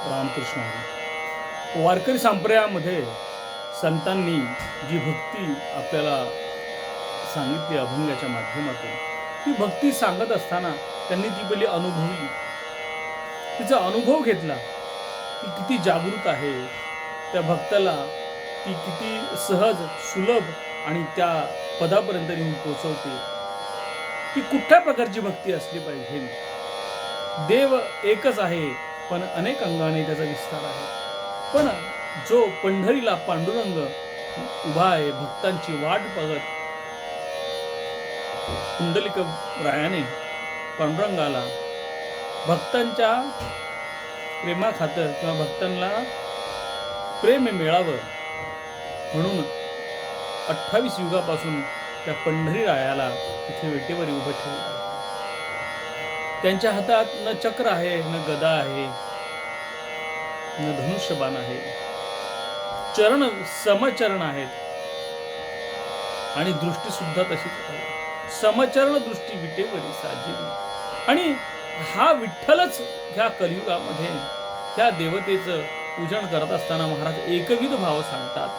रामकृष्ण हरी. वारकरी संप्रदायामध्ये संतांनी जी भक्ती आपल्याला सांगितली अभंगाच्या माध्यमातून, ती भक्ती सांगत असताना त्यांनी ती पहिली अनुभवली, तिचा अनुभव घेतला. ती किती जागृत आहे, त्या भक्ताला ती किती सहज सुलभ आणि त्या पदापर्यंत नेऊन पोचवते. ती कुठल्या प्रकारची भक्ती असली पाहिजे. देव एकच आहे, पण अनेक अंगाने त्याचा विस्तार आहे. पण जो पंढरीला पांडुरंग उभा आहे, भक्तांची वाट बघत, कुंडलिक रायाने पांडुरंगाला भक्तांच्या प्रेमाखातर किंवा भक्तांना प्रेम मिळावं म्हणून 28 युगापासून त्या पंढरी रायाला तिथे वेटेवर उभं ठेवलं आहे. त्यांच्या हातात न चक्र आहे, न गदा आहे, न धनुष्यबाण आहे. चरण समचरण आहेत आणि दृष्टी सुद्धा तशीच आहे. समचरण दृष्टी विटेवरी साजिली. आणि हा विठ्ठलच ह्या कलियुगामध्ये ह्या देवतेचं पूजन करत असताना महाराज एकविध भाव सांगतात.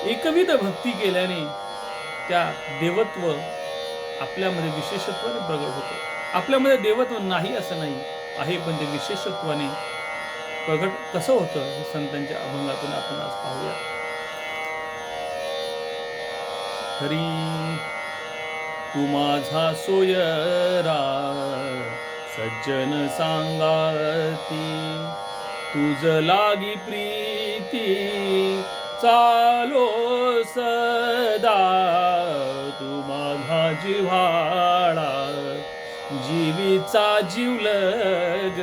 एकविध भक्ती केल्याने त्या देवत्व आपल्यामध्ये विशेषत्वाने प्रगट होतो. आपल्यामध्ये देवत्व नाही असं नाही आहे, पण ते विशेषत्वाने प्रगट कसं होतं हे संतांच्या अभंगातून आपण आज पाहूया. हरी तू माझा सोयरा सज्जन सांगाती, तुझ लागी प्रीती चालो सदा. तू माझा जिव्हाळा जीवीचा जीवलग,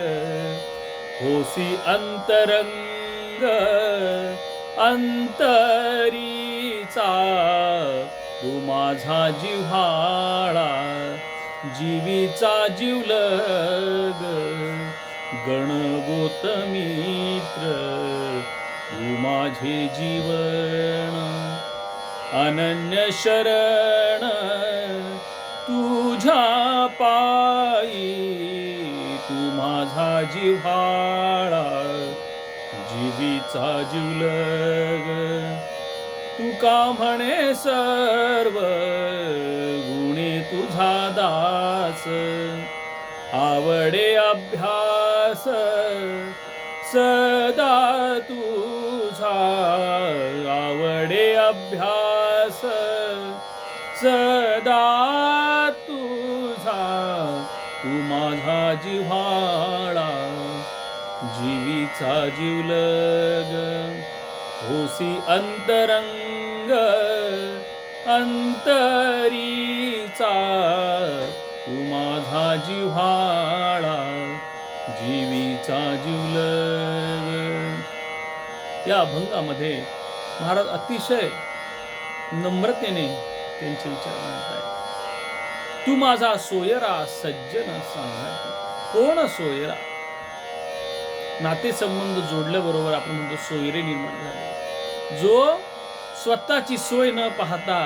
होसी अंतरंग अंतरीचा. तू माझा जिव्हाळा जीवीचा जीवलग, गणगोत मित्र तू माझे जीवन. अनन्य शरण तुझ्या पायी, तू माझा जिव्हाळा जीवीचा जीवलग. तू का म्हणे सर्व गुणे तुझा दास, आवडे अभ्यास सदा तुझा. आवडे अभ्यास सदा तुझा. तू माझा जिव्हाळा जीवीचा जीवलग, होसी अंतरंग अंतरीचा. तू माझा जिव्हाळा जीवीचा जीवलग. या अभंगामध्ये महाराज अतिशय नम्रतेने त्यांचे विचार मांडत आहेत. तू माझा सोयरा सज्जन सांगाती. कोण सोयरा? नातेसंबंध जोडल्याबरोबर आपण म्हणतो सोयरे निर्माण झाले. जो स्वतःची सोय न पाहता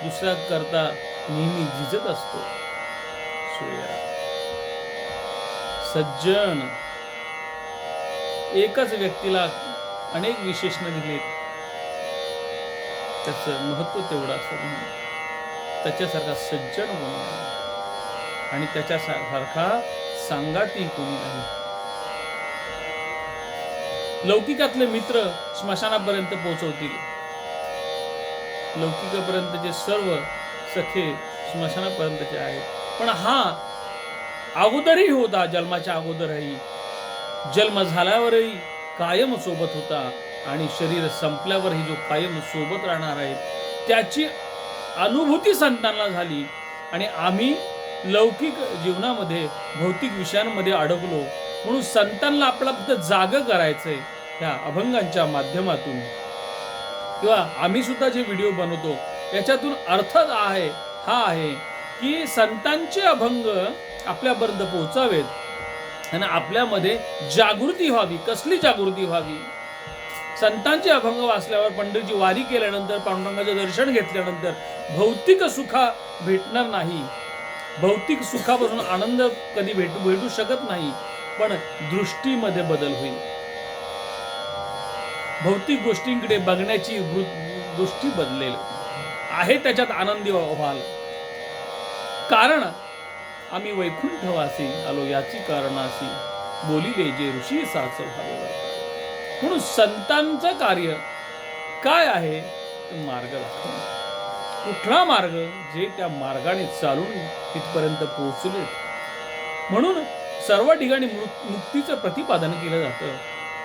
दुसऱ्या करता नेहमी झिजत असतो, सोयरा. सज्जन, एकच व्यक्तीला अनेक विशेषण दिलेत, त्याचं महत्व तेवढं असतं म्हणून त्याच्यासारखा सज्जन कोणी नाही आणि त्याच्यासारखा सांगाती कोणी नाही. लौकिकातले मित्र स्मशानापर्यंत पोहोचवतील, लौकिकापर्यंतचे सर्व सखे स्मशानापर्यंतचे आहेत. पण हा अगोदरही होता, जन्माच्या अगोदरही, जन्म झाल्यावरही कायम सोबत होता आणि शरीर संपल्यावरही जो कायम सोबत राहणार आहे त्याची अनुभूती संतांना झाली. आणि आम्ही लौकिक जीवनामध्ये भौतिक विषयांमध्ये अडकलो म्हणून संतांना आपला फक्त जागं करायचंय ह्या अभंगांच्या माध्यमातून. किंवा आम्ही सुद्धा जे व्हिडिओ बनवतो याच्यातून अर्थ हा आहे की संतांचे अभंग आपल्यापर्यंत पोहोचावेत आणि आपल्यामध्ये जागृती व्हावी. कसली जागृती व्हावी? संतांचे अभंग वाचल्यावर, पंढरीची वारी केल्यानंतर, पांडुरंगाचे दर्शन घेतल्यानंतर भौतिक सुख भेटणार नाही. भौतिक सुखापासून आनंद कधी भेटू शकत नाही. पण दृष्टीमध्ये बदल होईल. भौतिक गोष्टींकडे बघण्याची दृष्टी बदलेल. आहे त्याच्यात आनंदी व्हाल. कारण आम्ही वैकुंठवासी आलो याची कारणासी, बोलिले जे ऋषी साच व्हावे. म्हणून संतांचं कार्य काय आहे तर मार्ग दाखवणे. कुठला मार्ग? जे त्या मार्गाने चालून तिथपर्यंत पोहोचले. म्हणून सर्व ठिकाणी मुक्तीचं प्रतिपादन केलं जातं.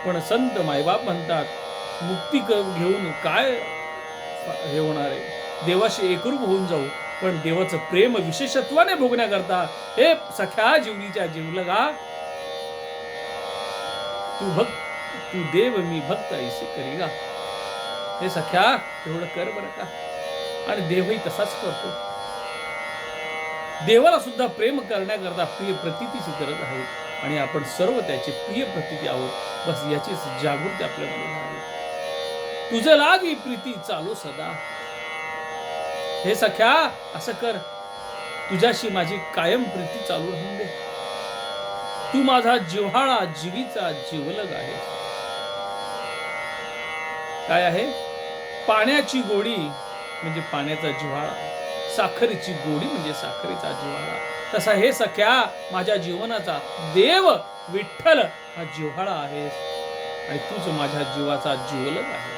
पण संत मायबाप म्हणतात मुक्ती घेऊन काय हे होणार आहे? देवाशी एकरूप होऊन जाऊ, पण देवाचं प्रेम विशेषत्वाने भोगण्याकरता हे सख्या जीवलीच्या जीवलगा तू देव मी भक्त ऐसे करीगा. हे सख्या एवढं कर बरं का. आणि देवही तसाच करतो. देवाला सुद्धा प्रेम करण्याकरता प्रिय प्रतीतीची गरज आहे. आणि आपण सर्व त्याचे प्रिय प्रतीती आहोत. बस याचीच जागृती आपल्यामध्ये आहे. तुझं लागी प्रीती चालू सदा. हे सख्या असं कर, तुझ्याशी माझी कायम प्रीती चालू राहून दे. तू माझा जिव्हाळा जीवीचा जीवलग आहे. काय आहे? पाण्याची गोडी म्हणजे पाण्याचा जिव्हाळा, साखरेची गोडी म्हणजे साखरेचा जिव्हाळा. तसा हे सख्या माझ्या जीवनाचा देव विठ्ठल हा जिव्हाळा आहेस. आणि तूच माझ्या जीवाचा जीवलग आहे.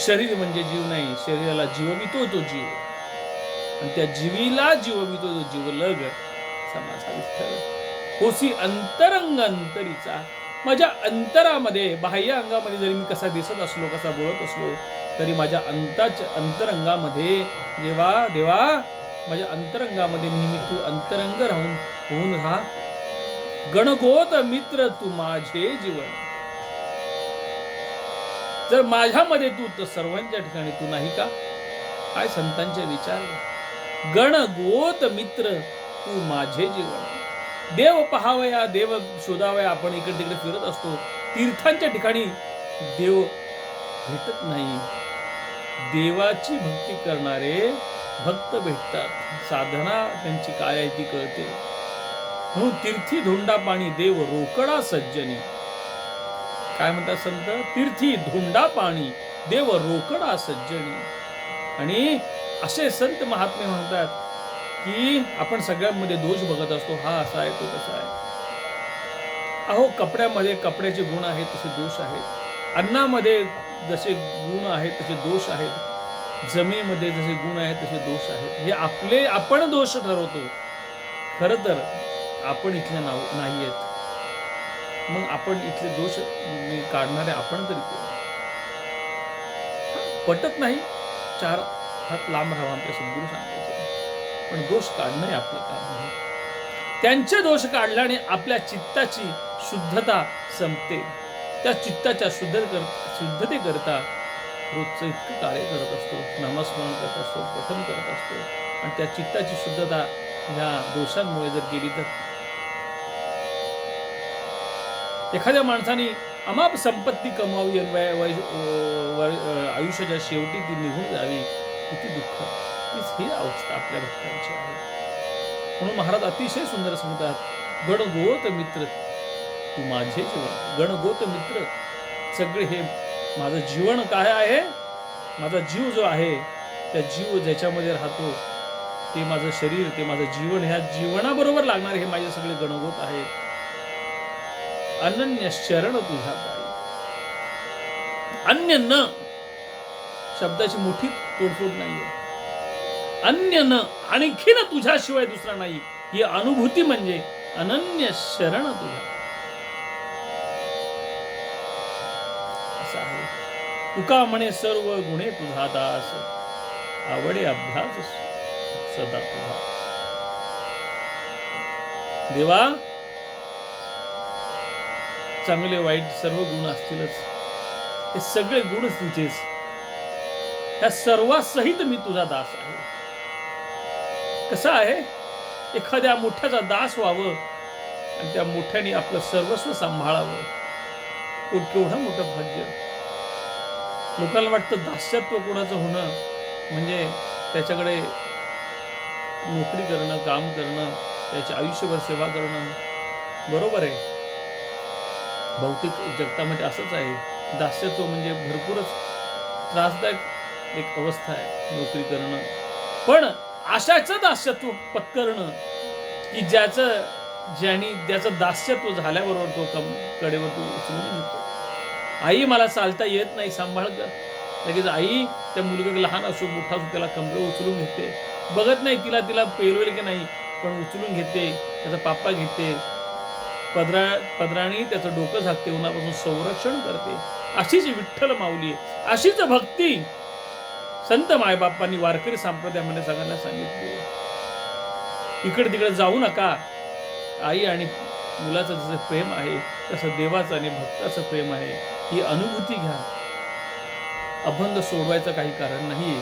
शरीर म्हणजे जीव नाही, शरीराला जीववितो तो जीव, आणि त्या जीवीला जीववितो तो जीवलग असा माझा विठ्ठल. होसी अंतरंग अंतरीचा. माझ्या अंतरामध्ये, बाह्य अंगामध्ये जरी मी कसा दिसत असलो, कसा बोलत असलो, तरी माझ्या अंतरंगामध्ये देवा माझ्या अंतरंगामध्ये नेहमी तू अंतरंग होऊन राहा. गणगोत मित्र तू माझे जीवन. जर माझ्यामध्ये तू, तर सर्वांच्या ठिकाणी तू नाही का? काय संतांचे विचार. गणगोत मित्र तू माझे जीवन. देव पहावया, देव शोधावया आपण इकडे तिकडे फिरत असतो. तीर्थांच्या ठिकाणी देव भेटत नाही. देवाची भक्ती करणारे भक्त भेटतात. साधना त्यांची काय आहे ती कळते. म्हणून तीर्थी धोंडा पाणी देव रोकडा सज्जनी. काय म्हणतात संत? तीर्थी धोंडा पाणी देव रोकडा सज्जनी. आणि असे संत महात्मे म्हणतात की आपण सगळ्यांमध्ये दोष बघत असतो. हा असा आहे, तो तसा आहे. अहो, कपड्यामध्ये कपड्याचे गुण आहेत तसे दोष आहेत. अन्नामध्ये जसे गुण आहेत तसे दोष आहेत. जमिनीमध्ये जसे गुण आहेत तसे दोष आहेत. हे आपण दोष ठरवतो. खरं तर आपण इथले नाही आहेत. मग आपण इथले दोष काढणारे आपण तरी कोण? पटत नाही, 4 हात लांब राहावा आमच्या सद्गुरू सांगायचे. पण दोष काढणे आपलं काम आहे. त्यांचे दोष काढल्याने आपल्या चित्ताची शुद्धता संपते. त्या चित्ताच्या शुद्धतेकरता रोजचं इतकं कार्य करत असतो, नामस्मरण करत असतो, पठण करत असतो. आणि त्या चित्ताची शुद्धता ह्या दोषांमुळे जर गेली तर एखाद्या माणसाने अमाप संपत्ती कमावी, आयुष्याच्या शेवटी ती निघून जावी, किती दुःख. ही अवस्था आपल्या भक्तांची आहे. म्हणून महाराज अतिशय सुंदर सांगतात, गणगोत मित्र तू माझे जीवन. गणगोत मित्र सगळे हे माझं जीवन काय आहे. माझा जीव जो आहे, त्या जीव ज्याच्यामध्ये राहतो ते माझं शरीर, ते माझं जीवन, ह्या जीवनाबरोबर लागणारे हे माझे सगळे गणगोत आहेत. अनन्य शरण तुझ्या पायी. अन्य न शब्दाची मोठी तोडफोड नाहीये. अन्य न, आणखीन तुझ्याशिवाय दुसरा नाही, ही अनुभूती म्हणजे अनन्य शरण तुझ्या. असं आहे. तुका म्हणे सर्व गुणे तुझा दास, आवडे अभ्यास सदा तुझा. देवा, चांगले वाईट सर्व गुण असतीलच. हे सगळे गुण तुझेच. ह्या सर्वासहित मी तुझा दास आहे. कसं आहे? एखाद्या मोठ्याचा दास व्हावं आणि त्या मोठ्याने आपलं सर्वस्व सांभाळावं, केवढं मोठं भाग्य. लोकांना वाटतं दास्यत्व कोणाचं होणं म्हणजे त्याच्याकडे नोकरी करणं, काम करणं, त्याच्या आयुष्यभर सेवा करणं. बरोबर आहे. भौतिक जगतामध्ये असंच आहे. दास्यत्व म्हणजे भरपूरच त्रासदायक एक अवस्था आहे नोकरी करणं. पण अशाचं दास्यत्व पत्करणं, की ज्याचं दास्यत्व झाल्याबरोबर तो कडेवर तो उचलून घेतो. आई मला चालता येत नाही, सांभाळ गं. लगेच आई त्या मुलगा लहान असो, मोठा असो त्याला कमरेवर उचलून घेते. बघत नाही तिला पेलवेल की नाही, पण उचलून घेते. त्याचा पापा घेते. पदराने त्याचं डोकं झाकते, उन्हापासून संरक्षण करते. अशीच विठ्ठल माऊली आहे. अशीच भक्ती संत मायबापांनी वारकरी संप्रदायामध्ये सगळ्यांना सांगितली. इकडे-तिकडे जाऊ नका. आई आणि मुलाचं जसं प्रेम आहे, तसं देवाचं आणि भक्ताचं प्रेम आहे. ही अनुभूती घ्या. अभंग सोडवायचं काही कारण नाही.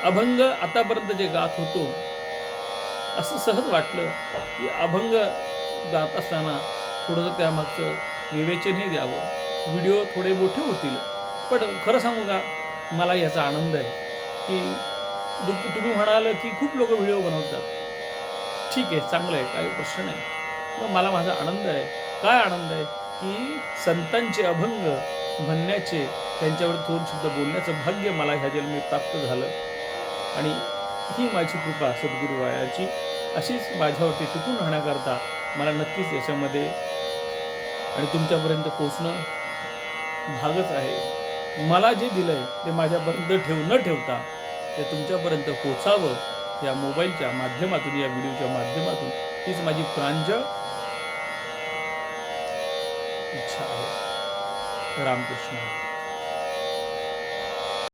अभंग आतापर्यंत जे गात होतो, असं सहज वाटलं, की अभंग गात असताना थोडंसं त्यामागचं विवेचनही द्यावं. व्हिडिओ थोडे मोठे होतील, पण खरं सांगू का, मला याचा आनंद आहे, की तुम्ही म्हणाल, की खूप लोकं व्हिडिओ बनवतात. ठीक आहे, चांगलं आहे, काही प्रश्न नाही. मग मला माझा आनंद आहे. काय आनंद आहे, की संतांचे अभंग म्हणण्याचे, त्यांच्यावर 2 शब्द बोलण्याचं भाग्य मला ह्या जन्मी प्राप्त झालं. आणि ही माझी कृपा सद्गुरुरायाची अशीच माझ्यावरती टिकून राहण्याकरता मला नक्कीच याच्यामध्ये आणि तुमच्यापर्यंत पोहोचणं भागच आहे. मला जे दिलंय ते माझ्यापर्यंत न ठेवता ते तुमच्यापर्यंत पोहोचावं, या मोबाईलच्या माध्यमातून, या व्हिडिओच्या माध्यमातून हीच माझी प्रांजळ इच्छा आहे. रामकृष्ण.